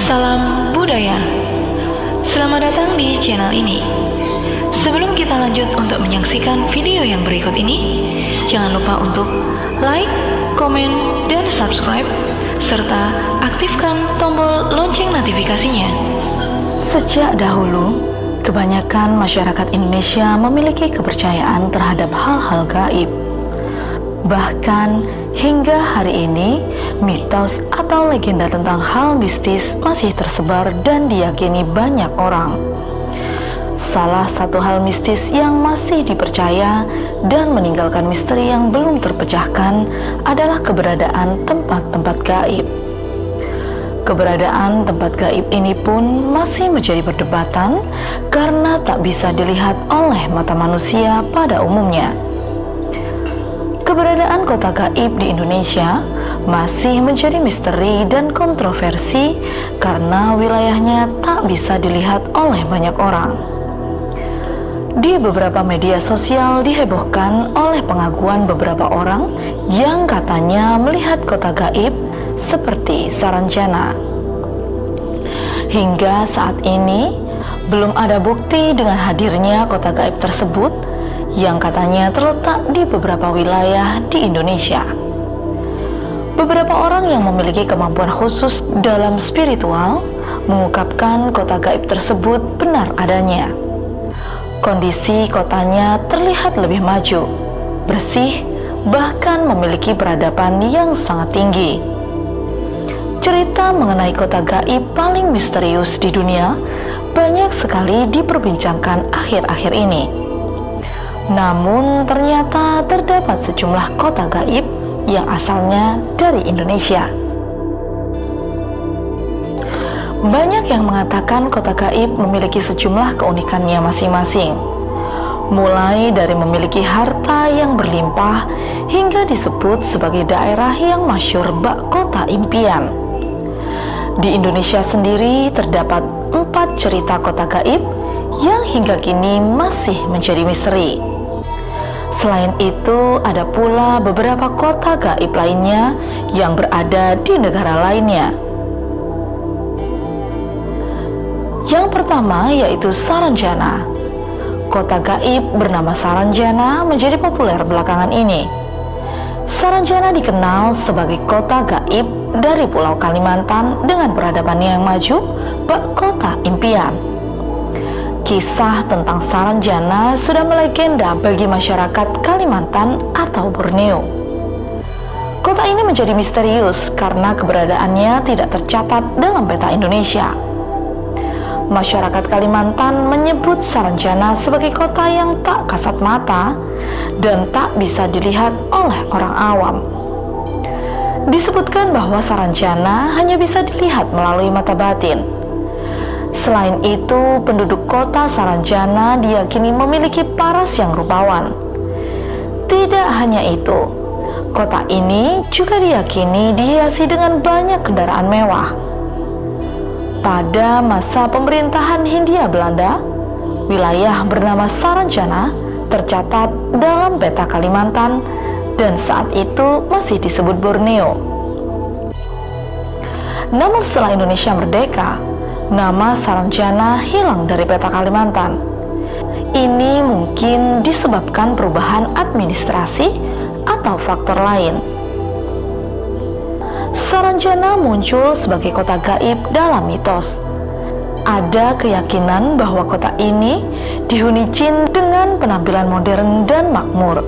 Salam budaya. Selamat datang di channel ini. Sebelum kita lanjut untuk menyaksikan video yang berikut ini, jangan lupa untuk like, komen, dan subscribe, serta aktifkan tombol lonceng notifikasinya. Sejak dahulu, kebanyakan masyarakat Indonesia memiliki kepercayaan terhadap hal-hal gaib. Bahkan hingga hari ini, mitos atau legenda tentang hal mistis masih tersebar dan diyakini banyak orang. Salah satu hal mistis yang masih dipercaya dan meninggalkan misteri yang belum terpecahkan adalah keberadaan tempat-tempat gaib. Keberadaan tempat gaib ini pun masih menjadi perdebatan karena tak bisa dilihat oleh mata manusia pada umumnya. Keberadaan kota gaib di Indonesia masih menjadi misteri dan kontroversi karena wilayahnya tak bisa dilihat oleh banyak orang. Di beberapa media sosial dihebohkan oleh pengakuan beberapa orang yang katanya melihat kota gaib seperti Saranjana. Hingga saat ini, belum ada bukti dengan hadirnya kota gaib tersebut yang katanya terletak di beberapa wilayah di Indonesia. Beberapa orang yang memiliki kemampuan khusus dalam spiritual mengungkapkan kota gaib tersebut benar adanya. Kondisi kotanya terlihat lebih maju, bersih, bahkan memiliki peradaban yang sangat tinggi. Cerita mengenai kota gaib paling misterius di dunia banyak sekali diperbincangkan akhir-akhir ini. Namun ternyata terdapat sejumlah kota gaib yang asalnya dari Indonesia. Banyak yang mengatakan kota gaib memiliki sejumlah keunikannya masing-masing. Mulai dari memiliki harta yang berlimpah hingga disebut sebagai daerah yang masyhur bak kota impian. Di Indonesia sendiri terdapat 4 cerita kota gaib yang hingga kini masih menjadi misteri. Selain itu, ada pula beberapa kota gaib lainnya yang berada di negara lainnya. Yang pertama yaitu Saranjana. Kota gaib bernama Saranjana menjadi populer belakangan ini. Saranjana dikenal sebagai kota gaib dari Pulau Kalimantan dengan peradaban yang maju, bak kota impian. Kisah tentang Saranjana sudah melegenda bagi masyarakat Kalimantan atau Borneo. Kota ini menjadi misterius karena keberadaannya tidak tercatat dalam peta Indonesia. Masyarakat Kalimantan menyebut Saranjana sebagai kota yang tak kasat mata dan tak bisa dilihat oleh orang awam. Disebutkan bahwa Saranjana hanya bisa dilihat melalui mata batin. Selain itu, penduduk kota Saranjana diyakini memiliki paras yang rupawan. Tidak hanya itu, kota ini juga diyakini dihiasi dengan banyak kendaraan mewah. Pada masa pemerintahan Hindia Belanda, wilayah bernama Saranjana tercatat dalam peta Kalimantan dan saat itu masih disebut Borneo. Namun setelah Indonesia merdeka, nama Saranjana hilang dari peta Kalimantan. Ini mungkin disebabkan perubahan administrasi atau faktor lain. Saranjana muncul sebagai kota gaib dalam mitos. Ada keyakinan bahwa kota ini dihuni jin dengan penampilan modern dan makmur.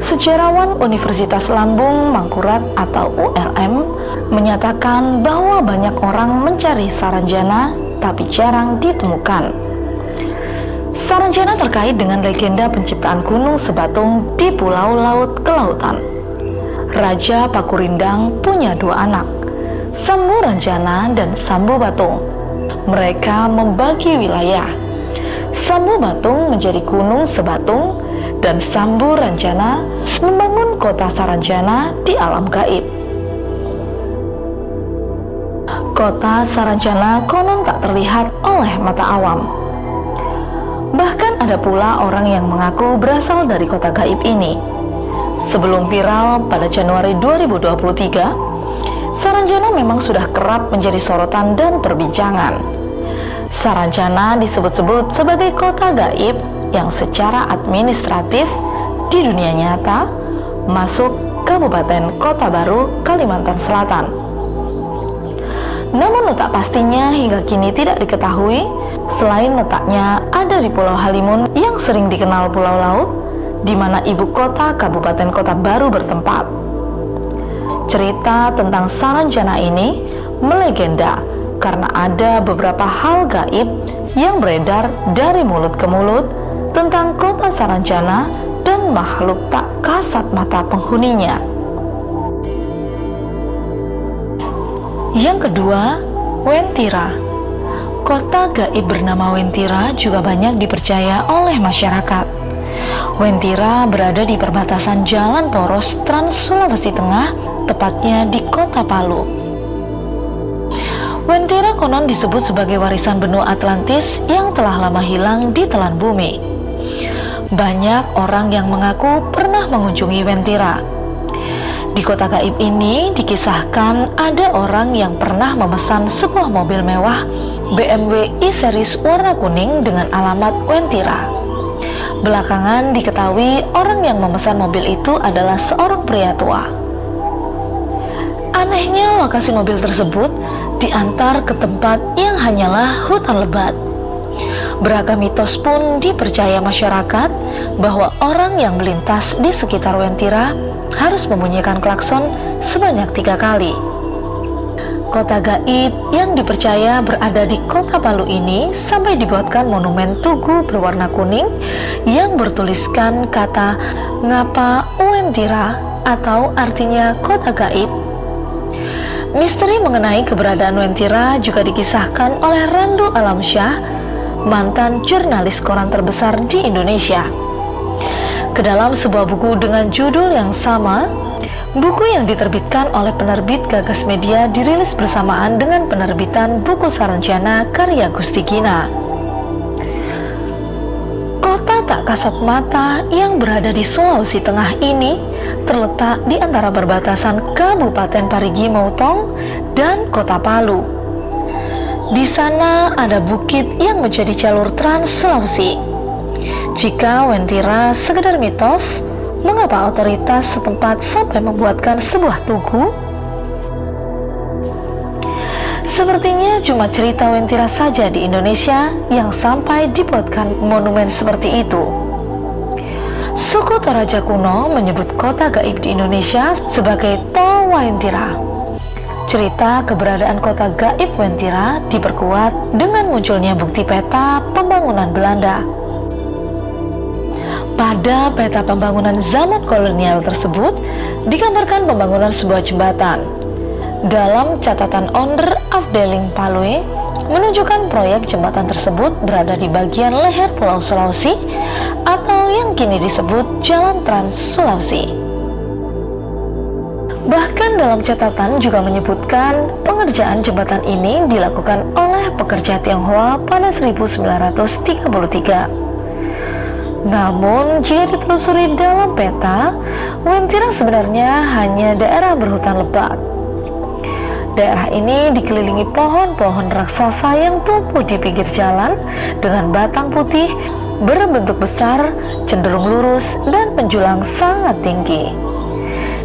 Sejarawan Universitas Lambung Mangkurat atau ULM menyatakan bahwa banyak orang mencari Saranjana tapi jarang ditemukan. Saranjana terkait dengan legenda penciptaan Gunung Sebatung di Pulau Laut Kelautan. Raja Pakurindang punya 2 anak, Sambu Ranjana dan Sambu Batung. Mereka membagi wilayah. Sambu Batung menjadi Gunung Sebatung dan Sambu Ranjana membangun kota Saranjana di alam gaib. Kota Saranjana konon tak terlihat oleh mata awam. Bahkan ada pula orang yang mengaku berasal dari kota gaib ini. Sebelum viral pada Januari 2023, Saranjana memang sudah kerap menjadi sorotan dan perbincangan. Saranjana disebut-sebut sebagai kota gaib yang secara administratif di dunia nyata masuk Kabupaten Kota Baru, Kalimantan Selatan. Namun letak pastinya hingga kini tidak diketahui, selain letaknya ada di Pulau Halimun yang sering dikenal Pulau Laut, di mana ibu kota Kabupaten Kota Baru bertempat. Cerita tentang Saranjana ini melegenda karena ada beberapa hal gaib yang beredar dari mulut ke mulut tentang kota Saranjana dan makhluk tak kasat mata penghuninya. Yang kedua, Wentira. Kota gaib bernama Wentira juga banyak dipercaya oleh masyarakat. Wentira berada di perbatasan jalan poros Trans Sulawesi Tengah, tepatnya di Kota Palu. Wentira konon disebut sebagai warisan benua Atlantis yang telah lama hilang di telan bumi. Banyak orang yang mengaku pernah mengunjungi Wentira. Di kota gaib ini dikisahkan ada orang yang pernah memesan sebuah mobil mewah BMW i-Series warna kuning dengan alamat Wentira. Belakangan diketahui orang yang memesan mobil itu adalah seorang pria tua. Anehnya lokasi mobil tersebut diantar ke tempat yang hanyalah hutan lebat. Beragam mitos pun dipercaya masyarakat bahwa orang yang melintas di sekitar Wentira harus membunyikan klakson sebanyak 3 kali. Kota gaib yang dipercaya berada di Kota Palu ini sampai dibuatkan monumen tugu berwarna kuning yang bertuliskan kata Ngapa Wentira atau artinya kota gaib. Misteri mengenai keberadaan Wentira juga dikisahkan oleh Randu Alamsyah, mantan jurnalis koran terbesar di Indonesia. Kedalam sebuah buku dengan judul yang sama, buku yang diterbitkan oleh penerbit Gagas Media dirilis bersamaan dengan penerbitan buku Saranjana karya Gusti Gina. Kota tak kasat mata yang berada di Sulawesi Tengah ini terletak di antara perbatasan Kabupaten Parigi Motong dan Kota Palu. Di sana ada bukit yang menjadi jalur Trans Sulawesi. Jika Wentira sekedar mitos, mengapa otoritas setempat sampai membuatkan sebuah tugu? Sepertinya cuma cerita Wentira saja di Indonesia yang sampai dibuatkan monumen seperti itu. Suku Toraja kuno menyebut kota gaib di Indonesia sebagai Towentira. Cerita keberadaan kota gaib Wentira diperkuat dengan munculnya bukti peta pembangunan Belanda. Pada peta pembangunan zaman kolonial tersebut digambarkan pembangunan sebuah jembatan. Dalam catatan Onder Afdeling Palue menunjukkan proyek jembatan tersebut berada di bagian leher Pulau Sulawesi atau yang kini disebut Jalan Trans Sulawesi. Bahkan dalam catatan juga menyebutkan pengerjaan jembatan ini dilakukan oleh pekerja Tionghoa pada 1933. Namun, jika ditelusuri dalam peta, Wentira sebenarnya hanya daerah berhutan lebat. Daerah ini dikelilingi pohon-pohon raksasa yang tumbuh di pinggir jalan dengan batang putih, berbentuk besar, cenderung lurus, dan penjulang sangat tinggi.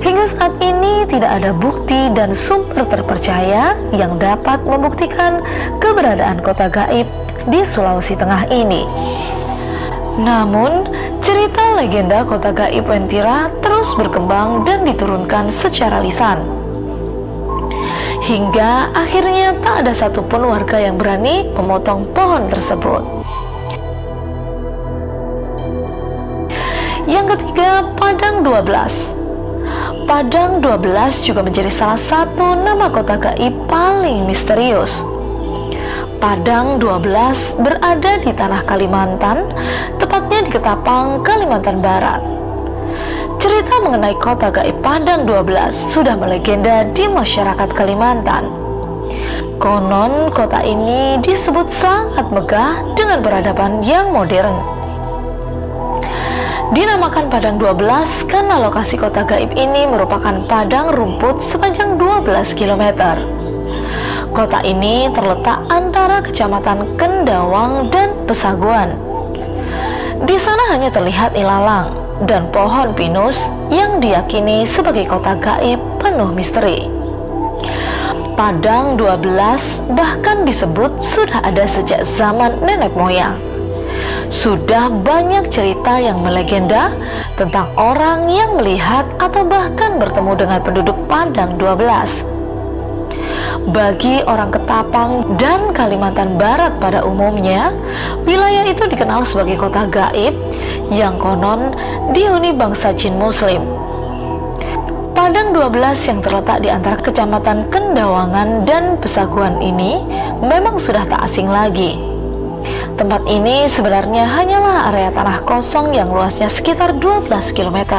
Hingga saat ini tidak ada bukti dan sumber terpercaya yang dapat membuktikan keberadaan kota gaib di Sulawesi Tengah ini. Namun, cerita legenda kota gaib Wentira terus berkembang dan diturunkan secara lisan. Hingga akhirnya tak ada satupun warga yang berani memotong pohon tersebut. Yang ketiga, Padang 12. Padang 12 juga menjadi salah satu nama kota gaib paling misterius. Padang 12 berada di tanah Kalimantan, tepatnya di Ketapang, Kalimantan Barat. Cerita mengenai kota gaib Padang 12 sudah melegenda di masyarakat Kalimantan. Konon kota ini disebut sangat megah dengan peradaban yang modern. Dinamakan Padang 12 karena lokasi kota gaib ini merupakan padang rumput sepanjang 12 km. Kota ini terletak antara Kecamatan Kendawang dan Pesaguan. Di sana hanya terlihat ilalang dan pohon pinus yang diyakini sebagai kota gaib penuh misteri. Padang 12 bahkan disebut sudah ada sejak zaman nenek moyang. Sudah banyak cerita yang melegenda tentang orang yang melihat atau bahkan bertemu dengan penduduk Padang 12. Bagi orang Ketapang dan Kalimantan Barat pada umumnya, wilayah itu dikenal sebagai kota gaib yang konon dihuni bangsa Jin Muslim. Padang 12 yang terletak di antara Kecamatan Kendawangan dan Pesaguan ini memang sudah tak asing lagi. Tempat ini sebenarnya hanyalah area tanah kosong yang luasnya sekitar 12 km.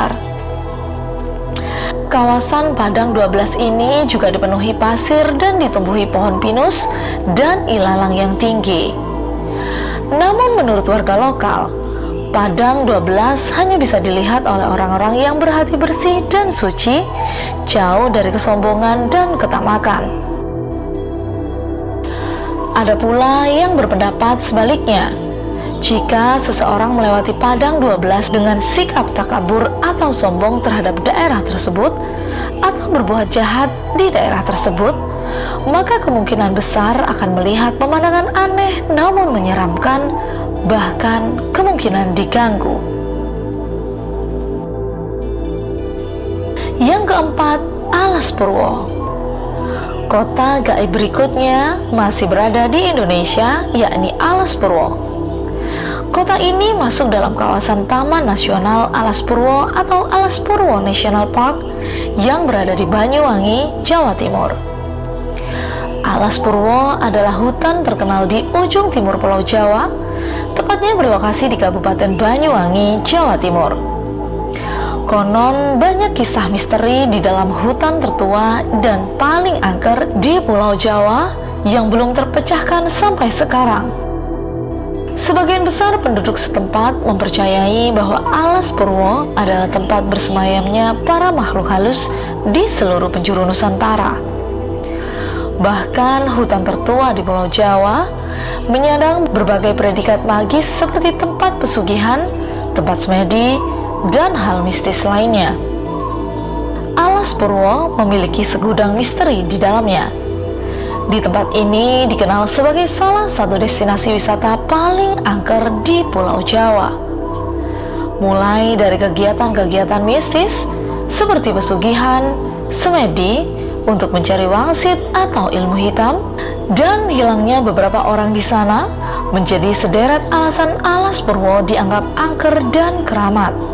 Kawasan Padang 12 ini juga dipenuhi pasir dan ditumbuhi pohon pinus dan ilalang yang tinggi. Namun menurut warga lokal, Padang 12 hanya bisa dilihat oleh orang-orang yang berhati bersih dan suci, jauh dari kesombongan dan ketamakan. Ada pula yang berpendapat sebaliknya. Jika seseorang melewati Padang 12 dengan sikap takabur atau sombong terhadap daerah tersebut atau berbuat jahat di daerah tersebut, maka kemungkinan besar akan melihat pemandangan aneh namun menyeramkan, bahkan kemungkinan diganggu. Yang keempat, Alas Purwo. Kota gaib berikutnya masih berada di Indonesia, yakni Alas Purwo. Kota ini masuk dalam kawasan Taman Nasional Alas Purwo atau Alas Purwo National Park yang berada di Banyuwangi, Jawa Timur. Alas Purwo adalah hutan terkenal di ujung timur Pulau Jawa, tepatnya berlokasi di Kabupaten Banyuwangi, Jawa Timur. Konon banyak kisah misteri di dalam hutan tertua dan paling angker di Pulau Jawa yang belum terpecahkan sampai sekarang. Sebagian besar penduduk setempat mempercayai bahwa Alas Purwo adalah tempat bersemayamnya para makhluk halus di seluruh penjuru Nusantara. Bahkan hutan tertua di Pulau Jawa menyandang berbagai predikat magis seperti tempat pesugihan, tempat semedi, dan hal mistis lainnya. Alas Purwo memiliki segudang misteri di dalamnya. Di tempat ini dikenal sebagai salah satu destinasi wisata paling angker di Pulau Jawa. Mulai dari kegiatan-kegiatan mistis seperti pesugihan, semedi untuk mencari wangsit atau ilmu hitam, dan hilangnya beberapa orang di sana menjadi sederet alasan Alas Purwo dianggap angker dan keramat.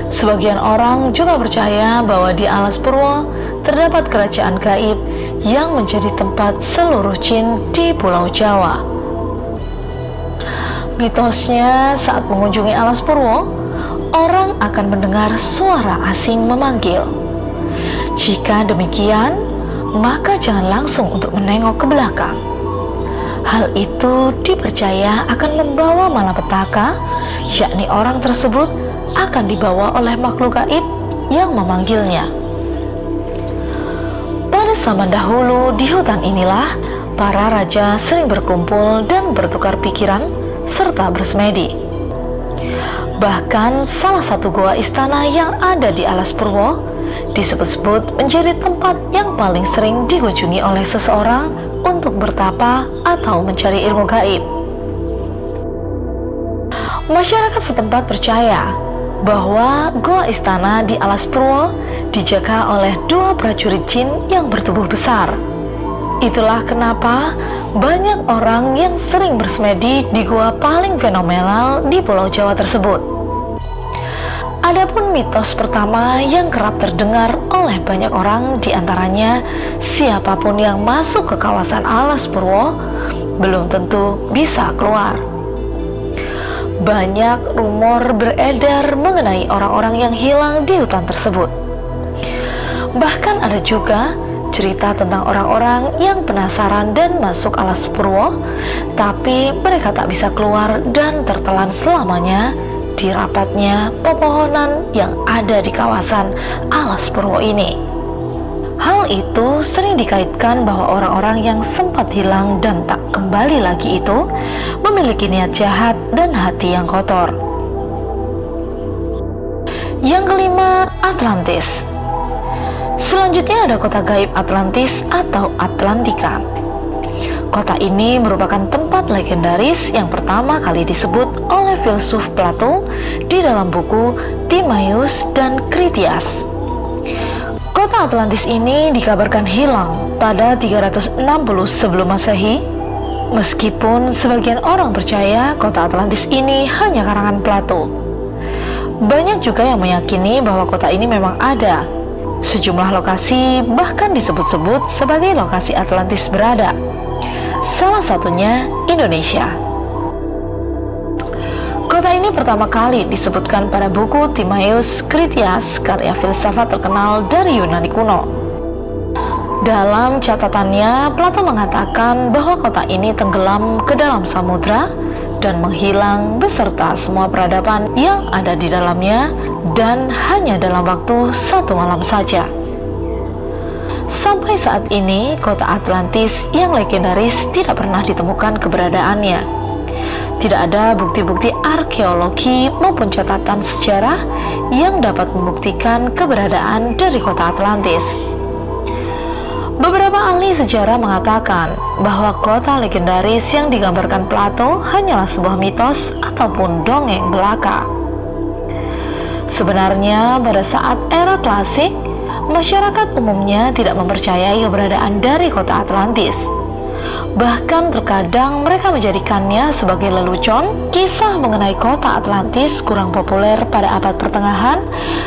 Sebagian orang juga percaya bahwa di Alas Purwo terdapat kerajaan gaib yang menjadi tempat seluruh jin di Pulau Jawa. Mitosnya saat mengunjungi Alas Purwo, orang akan mendengar suara asing memanggil. Jika demikian, maka jangan langsung untuk menengok ke belakang. Hal itu dipercaya akan membawa malapetaka, yakni orang tersebut akan dibawa oleh makhluk gaib yang memanggilnya. Pada zaman dahulu di hutan inilah para raja sering berkumpul dan bertukar pikiran serta bersemedi. Bahkan salah satu goa istana yang ada di Alas Purwo disebut-sebut menjadi tempat yang paling sering dikunjungi oleh seseorang untuk bertapa atau mencari ilmu gaib. Masyarakat setempat percaya bahwa goa istana di Alas Purwo dijaga oleh dua prajurit jin yang bertubuh besar. Itulah kenapa banyak orang yang sering bersemedi di goa paling fenomenal di Pulau Jawa tersebut. Adapun mitos pertama yang kerap terdengar oleh banyak orang, diantaranya siapapun yang masuk ke kawasan Alas Purwo belum tentu bisa keluar. Banyak rumor beredar mengenai orang-orang yang hilang di hutan tersebut. Bahkan ada juga cerita tentang orang-orang yang penasaran dan masuk Alas Purwo, tapi mereka tak bisa keluar dan tertelan selamanya di rapatnya pepohonan yang ada di kawasan Alas Purwo ini. Hal itu sering dikaitkan bahwa orang-orang yang sempat hilang dan tak kembali lagi itu memiliki niat jahat dan hati yang kotor. Yang kelima, Atlantis. Selanjutnya ada kota gaib Atlantis atau Atlantika. Kota ini merupakan tempat legendaris yang pertama kali disebut oleh filsuf Plato di dalam buku Timaeus dan Critias. Kota Atlantis ini dikabarkan hilang pada 360 sebelum Masehi. Meskipun sebagian orang percaya kota Atlantis ini hanya karangan Plato, banyak juga yang meyakini bahwa kota ini memang ada. Sejumlah lokasi bahkan disebut-sebut sebagai lokasi Atlantis berada. Salah satunya Indonesia. Kota ini pertama kali disebutkan pada buku Timaeus Critias, karya filsafat terkenal dari Yunani kuno. Dalam catatannya, Plato mengatakan bahwa kota ini tenggelam ke dalam samudra dan menghilang beserta semua peradaban yang ada di dalamnya, dan hanya dalam waktu 1 malam saja. Sampai saat ini, kota Atlantis yang legendaris tidak pernah ditemukan keberadaannya. Tidak ada bukti-bukti arkeologi maupun catatan sejarah yang dapat membuktikan keberadaan dari kota Atlantis. Beberapa ahli sejarah mengatakan bahwa kota legendaris yang digambarkan Plato hanyalah sebuah mitos ataupun dongeng belaka. Sebenarnya pada saat era klasik, masyarakat umumnya tidak mempercayai keberadaan dari kota Atlantis. Bahkan terkadang mereka menjadikannya sebagai lelucon. Kisah mengenai kota Atlantis kurang populer pada abad pertengahan,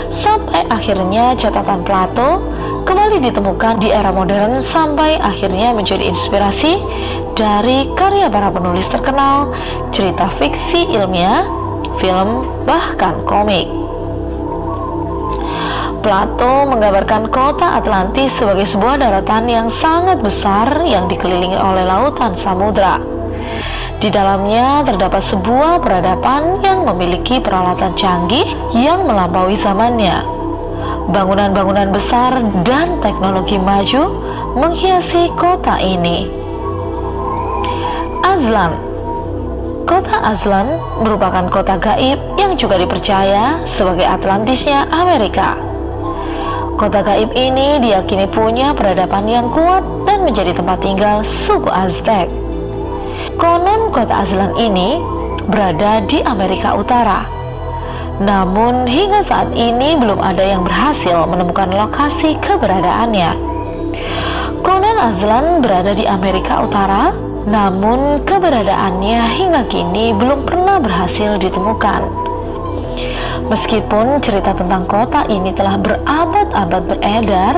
sampai akhirnya catatan Plato kembali ditemukan di era modern, sampai akhirnya menjadi inspirasi dari karya para penulis terkenal, cerita fiksi ilmiah, film, bahkan komik. Plato menggambarkan kota Atlantis sebagai sebuah daratan yang sangat besar yang dikelilingi oleh lautan samudra. Di dalamnya terdapat sebuah peradaban yang memiliki peralatan canggih yang melampaui zamannya. Bangunan-bangunan besar dan teknologi maju menghiasi kota ini. Aztlan. Kota Aztlan merupakan kota gaib yang juga dipercaya sebagai Atlantisnya Amerika. Kota gaib ini diyakini punya peradaban yang kuat dan menjadi tempat tinggal suku Aztec. Konon kota Aztlan ini berada di Amerika Utara. Namun hingga saat ini belum ada yang berhasil menemukan lokasi keberadaannya. Konon Aztlan berada di Amerika Utara, namun keberadaannya hingga kini belum pernah berhasil ditemukan. Meskipun cerita tentang kota ini telah berabad-abad beredar,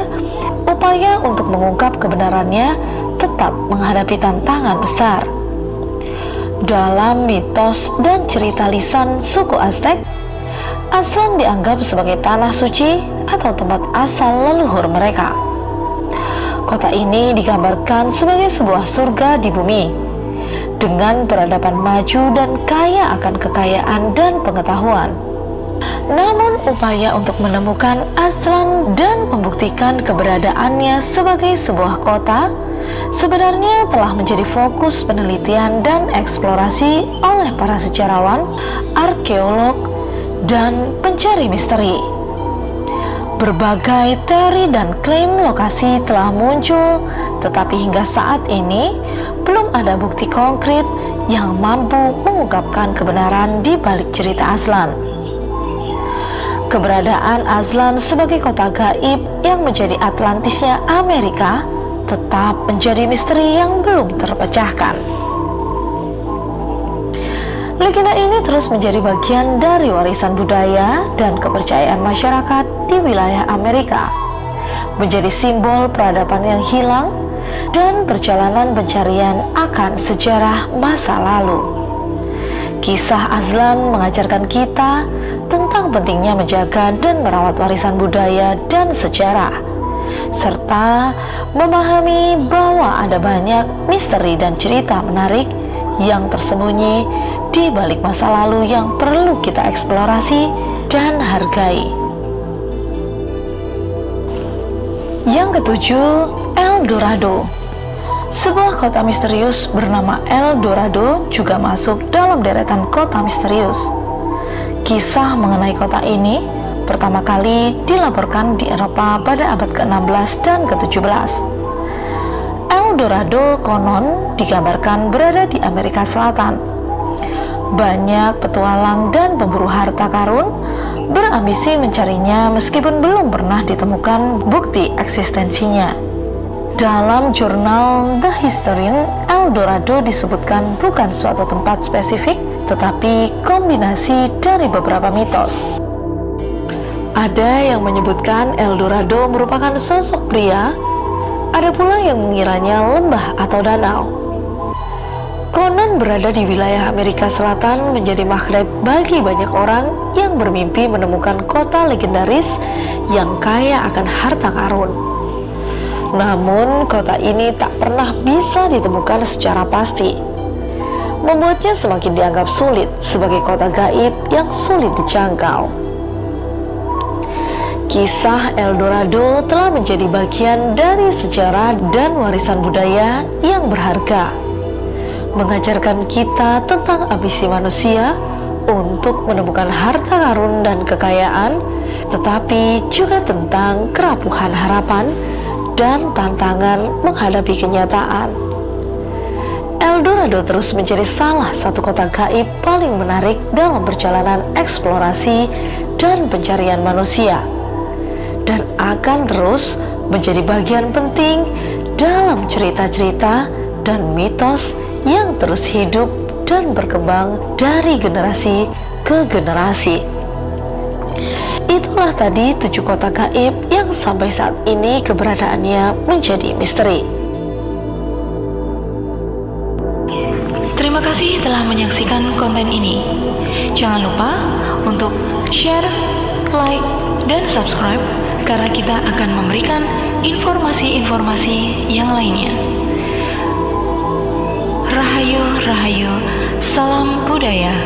upaya untuk mengungkap kebenarannya tetap menghadapi tantangan besar. Dalam mitos dan cerita lisan suku Aztec, Aztlan dianggap sebagai tanah suci atau tempat asal leluhur mereka. Kota ini digambarkan sebagai sebuah surga di bumi, dengan peradaban maju dan kaya akan kekayaan dan pengetahuan. Namun upaya untuk menemukan Aztlan dan membuktikan keberadaannya sebagai sebuah kota sebenarnya telah menjadi fokus penelitian dan eksplorasi oleh para sejarawan, arkeolog, dan pencari misteri. Berbagai teori dan klaim lokasi telah muncul, tetapi hingga saat ini belum ada bukti konkret yang mampu mengungkapkan kebenaran di balik cerita Aztlan. Keberadaan Aztlan sebagai kota gaib yang menjadi Atlantisnya Amerika tetap menjadi misteri yang belum terpecahkan. Legenda ini terus menjadi bagian dari warisan budaya dan kepercayaan masyarakat di wilayah Amerika, menjadi simbol peradaban yang hilang dan perjalanan pencarian akan sejarah masa lalu. Kisah Aztlan mengajarkan kita tentang pentingnya menjaga dan merawat warisan budaya dan sejarah, serta memahami bahwa ada banyak misteri dan cerita menarik yang tersembunyi di balik masa lalu yang perlu kita eksplorasi dan hargai. Yang ketujuh, El Dorado. Sebuah kota misterius bernama El Dorado juga masuk dalam deretan kota misterius. Kisah mengenai kota ini pertama kali dilaporkan di Eropa pada abad ke-16 dan ke-17. El Dorado konon digambarkan berada di Amerika Selatan. Banyak petualang dan pemburu harta karun berambisi mencarinya meskipun belum pernah ditemukan bukti eksistensinya. Dalam jurnal The Historian, El Dorado disebutkan bukan suatu tempat spesifik, tetapi kombinasi dari beberapa mitos. Ada yang menyebutkan El Dorado merupakan sosok pria, ada pula yang mengiranya lembah atau danau. Konon berada di wilayah Amerika Selatan menjadi magnet bagi banyak orang yang bermimpi menemukan kota legendaris yang kaya akan harta karun. Namun kota ini tak pernah bisa ditemukan secara pasti, membuatnya semakin dianggap sulit sebagai kota gaib yang sulit dijangkau. Kisah El Dorado telah menjadi bagian dari sejarah dan warisan budaya yang berharga, mengajarkan kita tentang ambisi manusia untuk menemukan harta karun dan kekayaan, tetapi juga tentang kerapuhan harapan dan tantangan menghadapi kenyataan. El Dorado terus menjadi salah satu kota gaib paling menarik dalam perjalanan eksplorasi dan pencarian manusia, dan akan terus menjadi bagian penting dalam cerita-cerita dan mitos yang terus hidup dan berkembang dari generasi ke generasi. Itulah tadi 7 kota gaib yang sampai saat ini keberadaannya menjadi misteri. Terima kasih telah menyaksikan konten ini. Jangan lupa untuk share, like, dan subscribe, karena kita akan memberikan informasi-informasi yang lainnya. Rahayu, Rahayu, salam budaya.